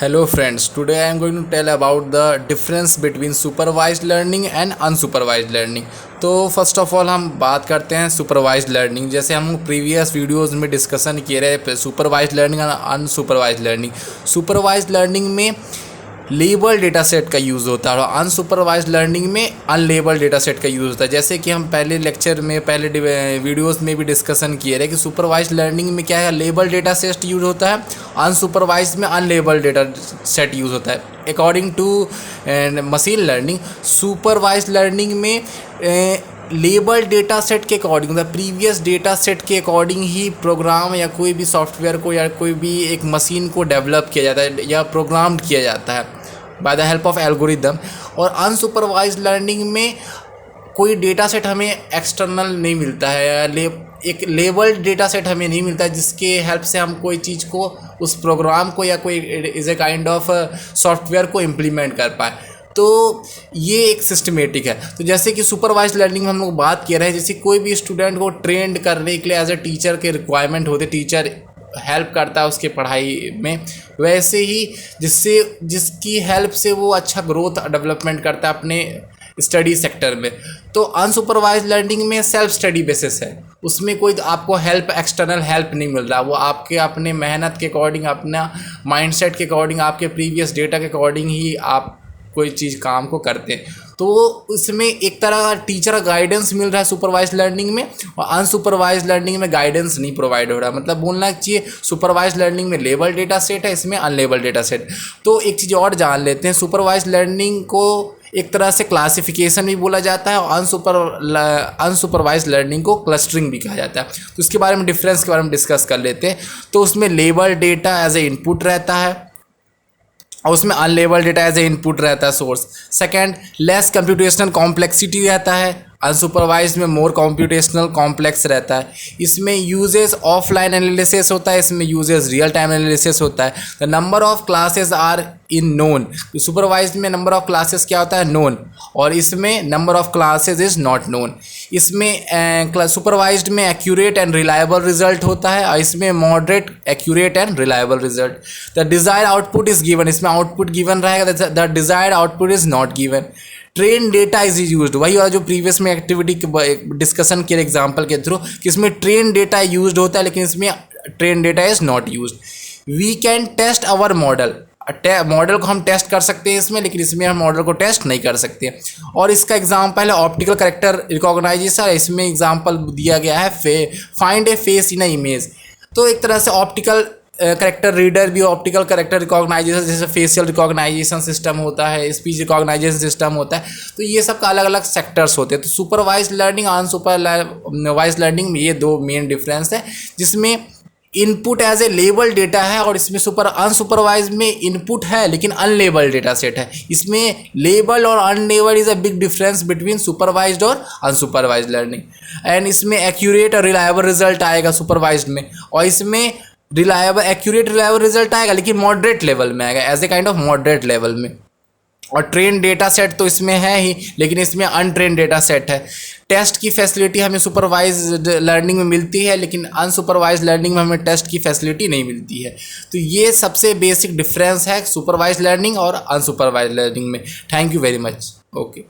Hello friends, today I am going to tell about the difference between supervised learning and unsupervised learning। तो first of all हम बात करते हैं supervised learning. जैसे हम previous videos में डिस्कशन किए रहे सुपरवाइज्ड लर्निंग और अनसुपरवाइज्ड लर्निंग। सुपरवाइज्ड लर्निंग में लेबल डेटा सेट का यूज़ होता है और अनसुपरवाइज्ड लर्निंग में अनलेबल डेटा सेट का यूज़ होता है। जैसे कि हम पहले लेक्चर में पहले वीडियोस में भी डिस्कशन किए रहे कि सुपरवाइज्ड लर्निंग में क्या है, लेबल डेटा सेट यूज़ होता है, अनसुपरवाइज्ड में अनलेबल डेटा सेट यूज़ होता है। According to machine learning, supervised learning में लेबल डेटा सेट के अकॉर्डिंग मतलब प्रीवियस डेटा सेट के अकॉर्डिंग ही प्रोग्राम या कोई भी सॉफ्टवेयर को या कोई भी एक मशीन को डेवलप किया जाता है या प्रोग्राम किया जाता है by the help of algorithm. और अनसुपरवाइज्ड लर्निंग में कोई डेटा सेट हमें एक्सटर्नल नहीं मिलता है या एक लेबल डेटा सेट हमें नहीं मिलता है जिसके हेल्प से हम कोई चीज़ को उस प्रोग्राम को या कोई is a kind of software को इम्प्लीमेंट कर पाए। तो ये एक सिस्टमेटिक है। तो जैसे कि सुपरवाइज्ड लर्निंग में हम लोग बात कर रहे हैं, जैसे कोई भी स्टूडेंट को ट्रेंड करने के लिए एज ए टीचर के रिक्वायरमेंट होते, टीचर हेल्प करता है उसके पढ़ाई में, वैसे ही जिसकी हेल्प से वो अच्छा ग्रोथ डेवलपमेंट करता है अपने स्टडी सेक्टर में। तो अनसुपरवाइज्ड लर्निंग में सेल्फ स्टडी बेसिस है, उसमें कोई आपको हेल्प एक्सटर्नल हेल्प नहीं मिल रहा, वो आपके अपने मेहनत के अकॉर्डिंग, अपना माइंडसेट के अकॉर्डिंग, आपके प्रीवियस डेटा के अकॉर्डिंग ही आप कोई चीज़ काम को करते हैं। तो उसमें एक तरह का टीचर गाइडेंस मिल रहा है सुपरवाइज्ड लर्निंग में, और अनसुपरवाइज्ड लर्निंग में गाइडेंस नहीं प्रोवाइड हो रहा। मतलब बोलना चाहिए सुपरवाइज्ड लर्निंग में लेबल डेटा सेट है, इसमें अनलेबल डेटा सेट। तो एक चीज़ और जान लेते हैं, सुपरवाइज्ड लर्निंग को एक तरह से क्लासिफिकेशन भी बोला जाता है और अनसुपरवाइज्ड लर्निंग को क्लस्टरिंग भी कहा जाता है। तो इसके बारे में डिफरेंस के बारे में डिस्कस कर लेते हैं। तो उसमें label data as a input रहता है और उसमें unlabel data as a input रहता है source. Second, less computational complexity रहता है, अनसुपरवाइज्ड में मोर कंप्यूटेशनल कॉम्प्लेक्स रहता है। इसमें यूजेस ऑफलाइन एनालिसिस होता है, इसमें यूजेस रियल टाइम एनालिसिस होता है। The number of classes are in known, supervised में नंबर ऑफ क्लासेस क्या होता है, नोन, और इसमें number of classes is not known. इसमें सुपरवाइज्ड में एक्यूरेट एंड रिलायबल रिजल्ट होता है और इसमें moderate, accurate and reliable result. The desired output is given, इसमें आउटपुट गिवन रहेगा, the desired output is not given. Train data is used, वही वाला जो प्रीवियस में एक्टिविटी डिस्कशन के एग्जांपल के थ्रू कि इसमें ट्रेन डेटा यूज्ड होता है लेकिन इसमें train data is not used. We can test our model, model को हम टेस्ट कर सकते हैं इसमें, लेकिन इसमें हम मॉडल को टेस्ट नहीं कर सकते। और इसका एग्जांपल है ऑप्टिकल कैरेक्टर रिकॉग्नाइजेशन, इसमें एग्जांपल दिया गया है find A face in a image. तो एक तरह से ऑप्टिकल करेक्टर रीडर भी, ऑप्टिकल करेक्टर रिकॉग्नाइजेशन जैसे फेशियल रिकॉग्नाइजेशन सिस्टम होता है, स्पीच रिकॉग्नाइजेशन सिस्टम होता है। तो ये सब का अलग अलग सेक्टर्स होते हैं। तो सुपरवाइज्ड लर्निंग और अनसुपरवाइज्ड लर्निंग में ये दो मेन डिफरेंस है, जिसमें input as a label data है और इसमें अनसुपरवाइज्ड में इनपुट है लेकिन अनलेबल डेटा सेट है। इसमें लेबल और unlabel is a big difference between supervised और अनसुपरवाइज्ड लर्निंग। एंड इसमें एक्यूरेट और रिलायबल रिजल्ट आएगा सुपरवाइज्ड में, और इसमें एक्यूरेट रिलायबल रिजल्ट आएगा लेकिन मॉडरेट लेवल में आएगा, as a kind of moderate level में। और ट्रेन डेटा सेट तो इसमें है ही लेकिन इसमें अनट्रेन डेटा सेट है। टेस्ट की फैसिलिटी हमें सुपरवाइज्ड लर्निंग में मिलती है लेकिन अनसुपरवाइज्ड लर्निंग में हमें टेस्ट की फैसिलिटी नहीं मिलती है। तो ये सबसे बेसिक डिफरेंस है सुपरवाइज्ड लर्निंग और अनसुपरवाइज्ड लर्निंग में। Thank you very much. Okay.